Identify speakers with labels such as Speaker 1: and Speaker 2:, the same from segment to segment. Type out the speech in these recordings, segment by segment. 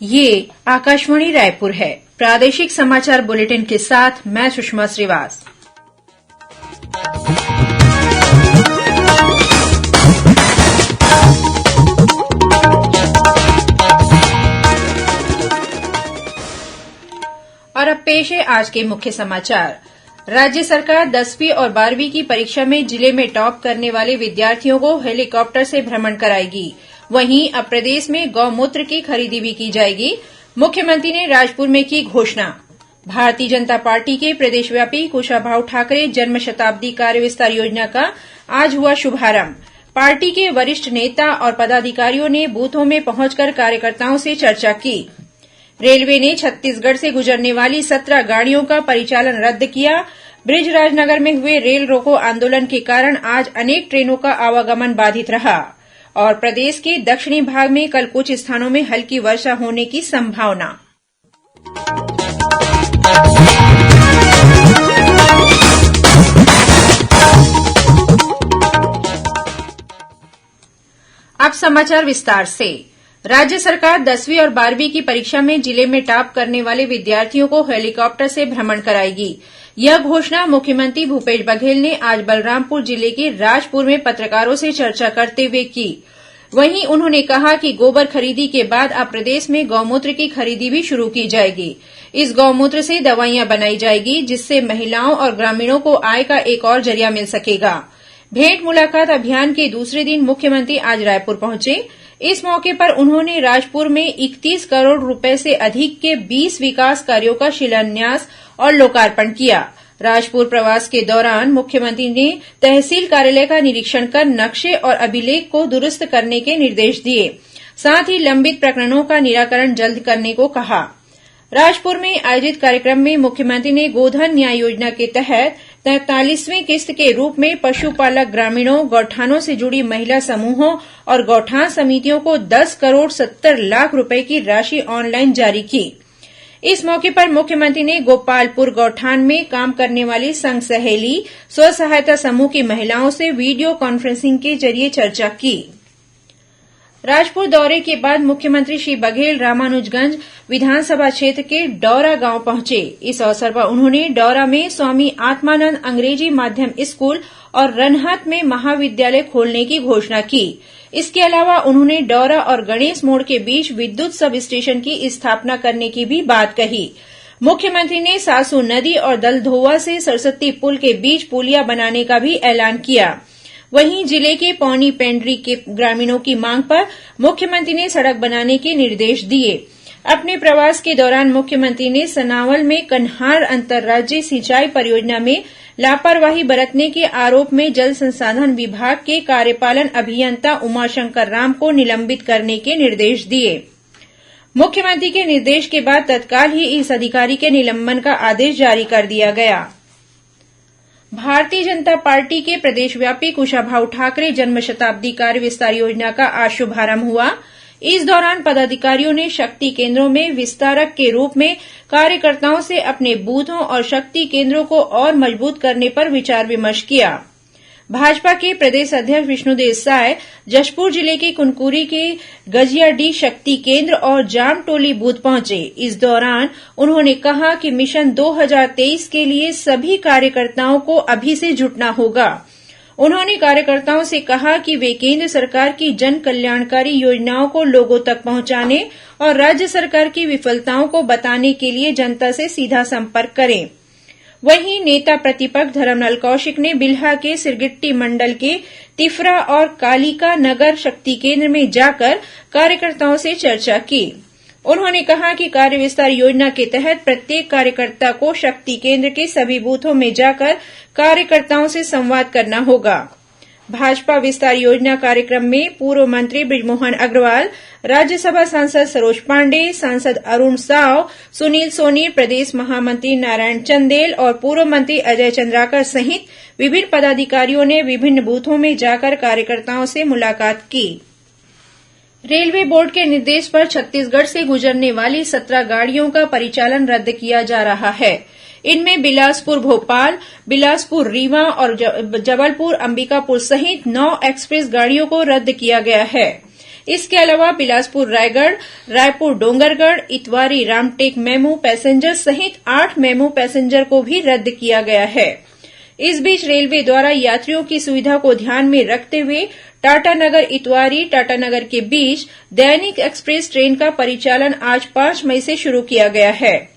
Speaker 1: ये आकाशवाणी रायपुर है। प्रादेशिक समाचार बुलेटिन के साथ मैं सुषमा श्रीवास। और अब पेश है आज के मुख्य समाचार। राज्य सरकार 10वीं और 12वीं की परीक्षा में जिले में टॉप करने वाले विद्यार्थियों को हेलीकॉप्टर से भ्रमण कराएगी। वहीं अब प्रदेश में गौमूत्र की खरीदी भी की जाएगी। मुख्यमंत्री ने राजपुर में की घोषणा। भारतीय जनता पार्टी के प्रदेशव्यापी कुशाभाऊ ठाकरे जन्म शताब्दी कार्य विस्तार योजना का आज हुआ शुभारंभ। पार्टी के वरिष्ठ नेता और पदाधिकारियों ने बूथों में पहुंचकर कार्यकर्ताओं से चर्चा की। रेलवे ने छत्तीसगढ़ से गुजरने वाली 17 गाड़ियों का परिचालन रद्द किया। बृजराजनगर में हुए रेल रोको आंदोलन के कारण आज अनेक ट्रेनों का आवागमन बाधित रहा। और प्रदेश के दक्षिणी भाग में कल कुछ स्थानों में हल्की वर्षा होने की संभावना। अब समाचार विस्तार से। राज्य सरकार 10वीं और 12वीं की परीक्षा में जिले में टॉप करने वाले विद्यार्थियों को हेलीकॉप्टर से भ्रमण कराएगी। यह घोषणा मुख्यमंत्री भूपेश बघेल ने आज बलरामपुर जिले के राजपुर में पत्रकारों से चर्चा करते हुए की। वहीं उन्होंने कहा कि गोबर खरीदी के बाद अब प्रदेश में गौमूत्र की खरीदी भी शुरू की जाएगी। इस गौमूत्र से दवाइयां बनाई जाएगी, जिससे महिलाओं और ग्रामीणों को आय का एक और जरिया मिल सकेगा। भेंट मुलाकात अभियान के दूसरे दिन मुख्यमंत्री आज रायपुर पहुंचे। इस मौके पर उन्होंने राजपुर में 31 करोड़ रुपए से अधिक के 20 विकास कार्यों का शिलान्यास और लोकार्पण किया। राजपुर प्रवास के दौरान मुख्यमंत्री ने तहसील कार्यालय का निरीक्षण कर नक्शे और अभिलेख को दुरुस्त करने के निर्देश दिए। साथ ही लंबित प्रकरणों का निराकरण जल्द करने को कहा। राजपुर में आयोजित कार्यक्रम में मुख्यमंत्री ने गोधन न्याय योजना के तहत 43वीं किस्त के रूप में पशुपालक ग्रामीणों, गौठानों से जुड़ी महिला समूहों और गौठान समितियों को 10 करोड़ 70 लाख रुपए की राशि ऑनलाइन जारी की। इस मौके पर मुख्यमंत्री ने गोपालपुर गौठान में काम करने वाली संघ सहेली स्व सहायता समूह की महिलाओं से वीडियो कॉन्फ्रेंसिंग के जरिए चर्चा की। राजपुर दौरे के बाद मुख्यमंत्री श्री बघेल रामानुजगंज विधानसभा क्षेत्र के डौरा गांव पहुंचे। इस अवसर पर उन्होंने डौरा में स्वामी आत्मानंद अंग्रेजी माध्यम स्कूल और रनहत में महाविद्यालय खोलने की घोषणा की। इसके अलावा उन्होंने डौरा और गणेश मोड़ के बीच विद्युत सब स्टेशन की स्थापना करने की भी बात कही। मुख्यमंत्री ने सासू नदी और दलधोवा से सरस्वती पुल के बीच पुलिया बनाने का भी ऐलान किया। वहीं जिले के पौनी पेंड्री के ग्रामीणों की मांग पर मुख्यमंत्री ने सड़क बनाने के निर्देश दिए। अपने प्रवास के दौरान मुख्यमंत्री ने सनावल में कन्हार अंतर्राज्यीय सिंचाई परियोजना में लापरवाही बरतने के आरोप में जल संसाधन विभाग के कार्यपालन अभियंता उमाशंकर राम को निलंबित करने के निर्देश दिए। मुख्यमंत्री के निर्देश के बाद तत्काल ही इस अधिकारी के निलंबन का आदेश जारी कर दिया गया। भारतीय जनता पार्टी के प्रदेशव्यापी कुशाभाऊ ठाकरे जन्म शताब्दी कार्य विस्तार योजना का आज शुभारंभ हुआ। इस दौरान पदाधिकारियों ने शक्ति केंद्रों में विस्तारक के रूप में कार्यकर्ताओं से अपने बूथों और शक्ति केंद्रों को और मजबूत करने पर विचार विमर्श किया। भाजपा के प्रदेश अध्यक्ष विष्णुदेव साय जशपुर जिले के कुनकुरी के गजियाडीह शक्ति केंद्र और जामटोली बूथ पहुंचे। इस दौरान उन्होंने कहा कि मिशन 2023 के लिए सभी कार्यकर्ताओं को अभी से जुटना होगा। उन्होंने कार्यकर्ताओं से कहा कि वे केंद्र सरकार की जन कल्याणकारी योजनाओं को लोगों तक पहुंचाने और राज्य सरकार की विफलताओं को बताने के लिए जनता से सीधा संपर्क करें। वहीं नेता प्रतिपक्ष धरमलाल कौशिक ने बिल्हा के सिरगिट्टी मंडल के तिफरा और कालिका नगर शक्ति केंद्र में जाकर कार्यकर्ताओं से चर्चा की। उन्होंने कहा कि कार्य विस्तार योजना के तहत प्रत्येक कार्यकर्ता को शक्ति केंद्र के सभी बूथों में जाकर कार्यकर्ताओं से संवाद करना होगा। भाजपा विस्तार योजना कार्यक्रम में पूर्व मंत्री बृजमोहन अग्रवाल, राज्यसभा सांसद सरोज पांडेय, सांसद अरुण साव, सुनील सोनी, प्रदेश महामंत्री नारायण चंदेल और पूर्व मंत्री अजय चंद्राकर सहित विभिन्न पदाधिकारियों ने विभिन्न बूथों में जाकर कार्यकर्ताओं से मुलाकात की। रेलवे बोर्ड के निर्देश पर छत्तीसगढ़ से गुजरने वाली 17 गाड़ियों का परिचालन रद्द किया जा रहा है। इनमें बिलासपुर भोपाल, बिलासपुर रीवा और जबलपुर अंबिकापुर सहित 9 एक्सप्रेस गाड़ियों को रद्द किया गया है। इसके अलावा बिलासपुर रायगढ़, रायपुर डोंगरगढ़, इतवारी रामटेक मेमू पैसेंजर सहित 8 मेमू पैसेंजर को भी रद्द किया गया है। इस बीच रेलवे द्वारा यात्रियों की सुविधा को ध्यान में रखते हुए टाटानगर इतवारी टाटानगर के बीच दैनिक एक्सप्रेस ट्रेन का परिचालन आज 5 मई से शुरू किया गया है।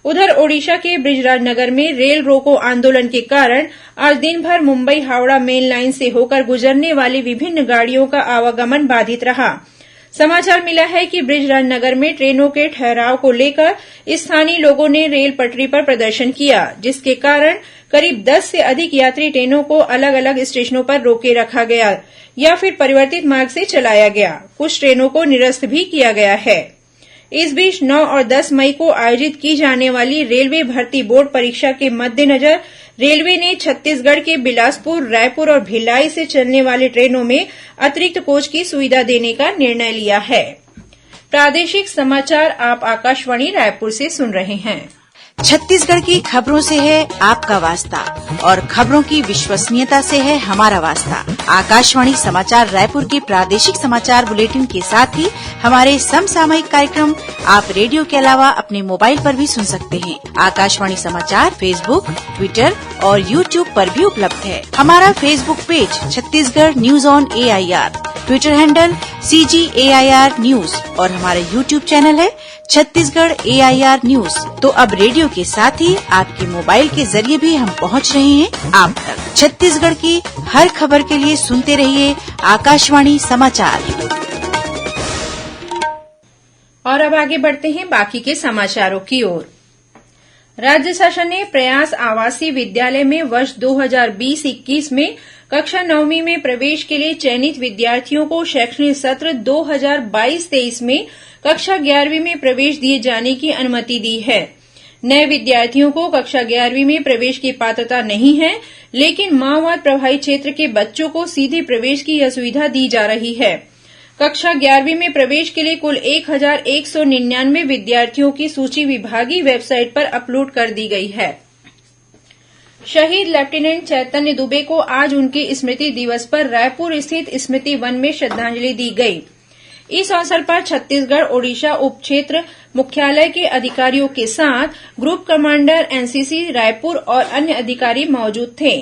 Speaker 1: उधर ओडिशा के बृजराजनगर में रेल रोको आंदोलन के कारण आज दिन भर मुंबई हावड़ा मेन लाइन से होकर गुजरने वाली विभिन्न गाड़ियों का आवागमन बाधित रहा। समाचार मिला है कि बृजराजनगर में ट्रेनों के ठहराव को लेकर स्थानीय लोगों ने रेल पटरी पर प्रदर्शन किया, जिसके कारण करीब 10 से अधिक यात्री ट्रेनों को अलग अलग स्टेशनों पर रोके रखा गया या फिर परिवर्तित मार्ग से चलाया गया। कुछ ट्रेनों को निरस्त भी किया गया है। इस बीच 9 और 10 मई को आयोजित की जाने वाली रेलवे भर्ती बोर्ड परीक्षा के मद्देनजर रेलवे ने छत्तीसगढ़ के बिलासपुर, रायपुर और भिलाई से चलने वाली ट्रेनों में अतिरिक्त कोच की सुविधा देने का निर्णय लिया है। प्रादेशिक समाचार आप आकाशवाणी रायपुर से सुन रहे हैं।
Speaker 2: छत्तीसगढ़ की खबरों से है आपका वास्ता और खबरों की विश्वसनीयता से है हमारा वास्ता। आकाशवाणी समाचार रायपुर के प्रादेशिक समाचार बुलेटिन के साथ ही हमारे समसामयिक कार्यक्रम आप रेडियो के अलावा अपने मोबाइल पर भी सुन सकते हैं। आकाशवाणी समाचार फेसबुक, ट्विटर और यूट्यूब पर भी उपलब्ध है। हमारा Facebook page Chhattisgarh news on AIR, Twitter handle CGAIR news और हमारा यूट्यूब चैनल है छत्तीसगढ़ AIR न्यूज। तो अब रेडियो के साथ ही आपके मोबाइल के जरिए भी हम पहुंच रहे हैं आप तक। छत्तीसगढ़ की हर खबर के लिए सुनते रहिए आकाशवाणी समाचार।
Speaker 1: और अब आगे बढ़ते हैं बाकी के समाचारों की ओर। राज्य शासन ने प्रयास आवासीय विद्यालय में वर्ष 2020-21 में कक्षा 9वीं में प्रवेश के लिए चयनित विद्यार्थियों को शैक्षणिक सत्र 2022-23 में कक्षा 11वीं में प्रवेश दिए जाने की अनुमति दी है। नए विद्यार्थियों को कक्षा 11वीं में प्रवेश की पात्रता नहीं है, लेकिन माओवाद प्रभावित क्षेत्र के बच्चों को सीधे प्रवेश की यह सुविधा दी जा रही है। कक्षा 11वीं में प्रवेश के लिए कुल 1199 विद्यार्थियों की सूची विभागीय वेबसाइट पर अपलोड कर दी गई है। शहीद लेफ्टिनेंट चैतन्य दुबे को आज उनके स्मृति दिवस पर रायपुर स्थित स्मृति वन में श्रद्धांजलि दी गई। इस अवसर पर छत्तीसगढ़ ओडिशा उप क्षेत्र मुख्यालय के अधिकारियों के साथ ग्रुप कमांडर एनसीसी रायपुर और अन्य अधिकारी मौजूद थे।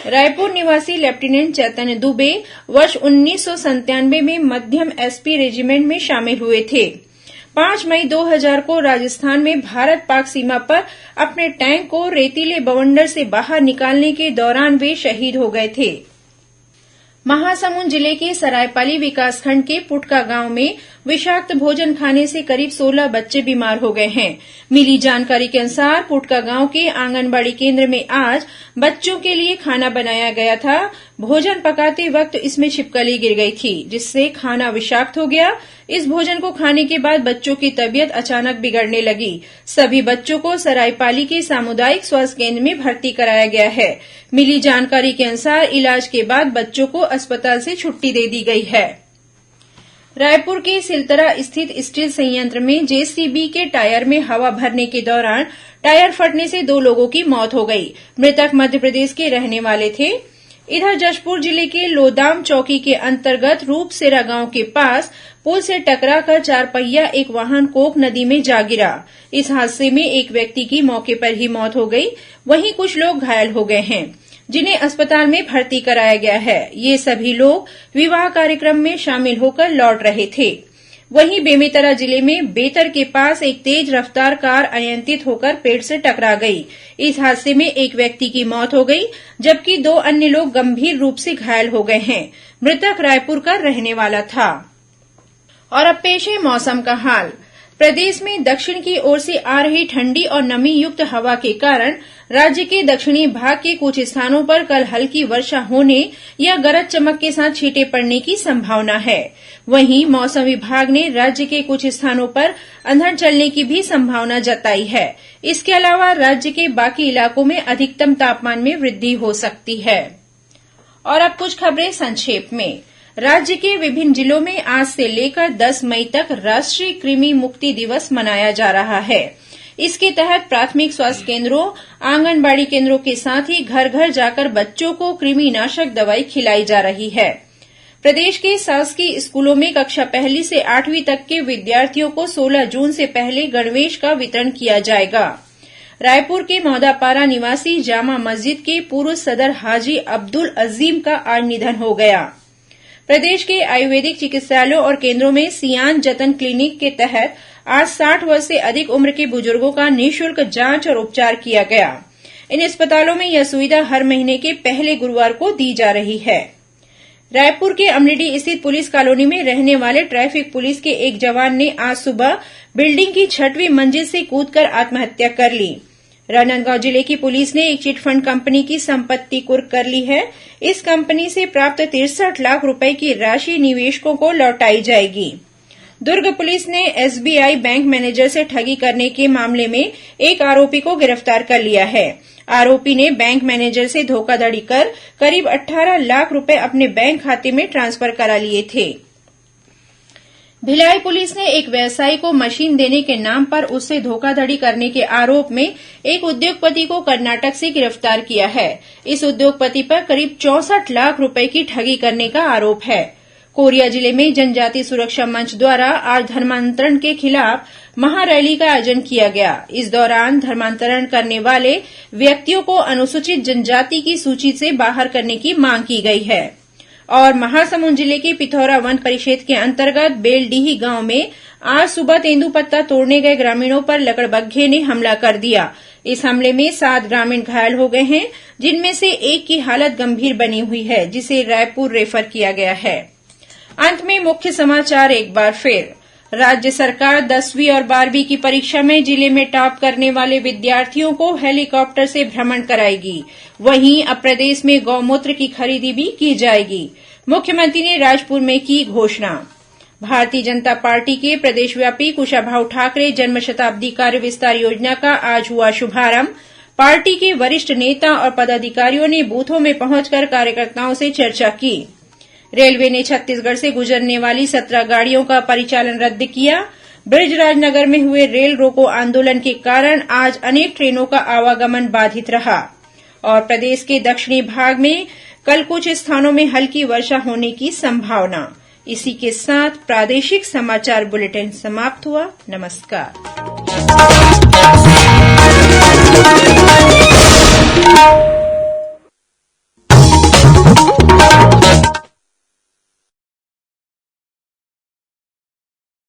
Speaker 1: रायपुर निवासी लेफ्टिनेंट चैतन्य दुबे वर्ष 1997 में मध्यम एसपी रेजिमेंट में शामिल हुए थे। 5 मई 2000 को राजस्थान में भारत पाक सीमा पर अपने टैंक को रेतीले बवंडर से बाहर निकालने के दौरान वे शहीद हो गए थे। महासमुंद जिले के सरायपाली विकासखंड के पुटका गांव में विषाक्त भोजन खाने से करीब 16 बच्चे बीमार हो गए हैं। मिली जानकारी के अनुसार पुटका गांव के आंगनबाड़ी केंद्र में आज बच्चों के लिए खाना बनाया गया था। भोजन पकाते वक्त इसमें छिपकली गिर गई थी, जिससे खाना विषाक्त हो गया। इस भोजन को खाने के बाद बच्चों की तबीयत अचानक बिगड़ने लगी। सभी बच्चों को सरायपाली के सामुदायिक स्वास्थ्य केंद्र में भर्ती कराया गया है। मिली जानकारी के अनुसार इलाज के बाद बच्चों को अस्पताल से छुट्टी दे दी गई है। रायपुर के सिलतरा स्थित स्टील संयंत्र में जेसीबी के टायर में हवा भरने के दौरान टायर फटने से 2 लोगों की मौत हो गई। मृतक मध्यप्रदेश के रहने वाले थे। इधर जशपुर जिले के लोदाम चौकी के अंतर्गत रूपसेरा गांव के पास पुल से टकराकर 4 पहिया एक वाहन कोक नदी में जा गिरा। इस हादसे में एक व्यक्ति की मौके पर ही मौत हो गई, वहीं कुछ लोग घायल हो गए हैं, जिन्हें अस्पताल में भर्ती कराया गया है। ये सभी लोग विवाह कार्यक्रम में शामिल होकर लौट रहे थे। वहीं बेमेतरा जिले में बेतर के पास एक तेज रफ्तार कार अनियंत्रित होकर पेड़ से टकरा गई। इस हादसे में एक व्यक्ति की मौत हो गई, जबकि 2 अन्य लोग गंभीर रूप से घायल हो गए हैं। मृतक रायपुर का रहने वाला था। और अब पेश है मौसम का हाल। प्रदेश में दक्षिण की ओर से आ रही ठंडी और नमी युक्त हवा के कारण राज्य के दक्षिणी भाग के कुछ स्थानों पर कल हल्की वर्षा होने या गरज चमक के साथ छींटे पड़ने की संभावना है। वहीं मौसम विभाग ने राज्य के कुछ स्थानों पर अंधड़ चलने की भी संभावना जताई है। इसके अलावा राज्य के बाकी इलाकों में अधिकतम तापमान में वृद्धि हो सकती है। और अब कुछ खबरें संक्षेप में। राज्य के विभिन्न जिलों में आज से लेकर 10 मई तक राष्ट्रीय कृमि मुक्ति दिवस मनाया जा रहा है। इसके तहत प्राथमिक स्वास्थ्य केंद्रों, आंगनबाड़ी केंद्रों के साथ ही घर घर जाकर बच्चों को कृमिनाशक दवाई खिलाई जा रही है। प्रदेश के शासकीय स्कूलों में कक्षा 1 से 8वीं तक के विद्यार्थियों को 16 जून से पहले गणवेश का वितरण किया जाएगा। रायपुर के मौदापारा निवासी जामा मस्जिद के पूर्व सदर हाजी अब्दुल अजीम का आज निधन हो गया। प्रदेश के आयुर्वेदिक चिकित्सालयों और केन्द्रों में सियान जतन क्लिनिक के तहत आज 60 वर्ष से अधिक उम्र के बुजुर्गों का निःशुल्क जांच और उपचार किया गया। इन अस्पतालों में यह सुविधा हर महीने के पहले गुरुवार को दी जा रही है। रायपुर के अमलीडीह स्थित पुलिस कॉलोनी में रहने वाले ट्रैफिक पुलिस के एक जवान ने आज सुबह बिल्डिंग की 6वीं मंजिल से कूदकर आत्महत्या कर ली। राजनांदगांव जिले की पुलिस ने एक चिटफंड कंपनी की संपत्ति कुर्क कर ली है। इस कंपनी से प्राप्त 63 लाख रुपए की राशि निवेशकों को लौटाई जाएगी। दुर्ग पुलिस ने एसबीआई बैंक मैनेजर से ठगी करने के मामले में एक आरोपी को गिरफ्तार कर लिया है। आरोपी ने बैंक मैनेजर से धोखाधड़ी कर करीब 18 लाख रुपए अपने बैंक खाते में ट्रांसफर करा लिए थे। भिलाई पुलिस ने एक व्यवसायी को मशीन देने के नाम पर उससे धोखाधड़ी करने के आरोप में एक उद्योगपति को कर्नाटक से गिरफ्तार किया है। इस उद्योगपति पर करीब 64 लाख रुपए की ठगी करने का आरोप है। कोरिया जिले में जनजाति सुरक्षा मंच द्वारा आज धर्मांतरण के खिलाफ महारैली का आयोजन किया गया। इस दौरान धर्मांतरण करने वाले व्यक्तियों को अनुसूचित जनजाति की सूची से बाहर करने की मांग की गई है। और महासमुंद जिले के पिथौरा वन परिक्षेत्र के अंतर्गत बेलडीही गांव में आज सुबह तेंदूपत्ता तोड़ने गए ग्रामीणों पर लकड़बग्घे ने हमला कर दिया। इस हमले में 7 ग्रामीण घायल हो गए हैं, जिनमें से एक की हालत गंभीर बनी हुई है, जिसे रायपुर रेफर किया गया है। अंत में मुख्य समाचार एक बार फिर। राज्य सरकार 10वीं और 12वीं की परीक्षा में जिले में टॉप करने वाले विद्यार्थियों को हेलीकॉप्टर से भ्रमण कराएगी। वहीं अब प्रदेश में गौमूत्र की खरीदी भी की जाएगी। मुख्यमंत्री ने राजपुर में की घोषणा। भारतीय जनता पार्टी के प्रदेशव्यापी कुशाभाऊ ठाकरे जन्म शताब्दी कार्य विस्तार योजना का आज हुआ शुभारंभ। पार्टी के वरिष्ठ नेता और पदाधिकारियों ने बूथों में पहुंचकर कार्यकर्ताओं से चर्चा की। रेलवे ने छत्तीसगढ़ से गुजरने वाली 17 गाड़ियों का परिचालन रद्द किया। बृजराजनगर में हुए रेल रोको आंदोलन के कारण आज अनेक ट्रेनों का आवागमन बाधित रहा। और प्रदेश के दक्षिणी भाग में कल कुछ स्थानों में हल्की वर्षा होने की संभावना। इसी के साथ प्रादेशिक समाचार बुलेटिन समाप्त हुआ। नमस्कार।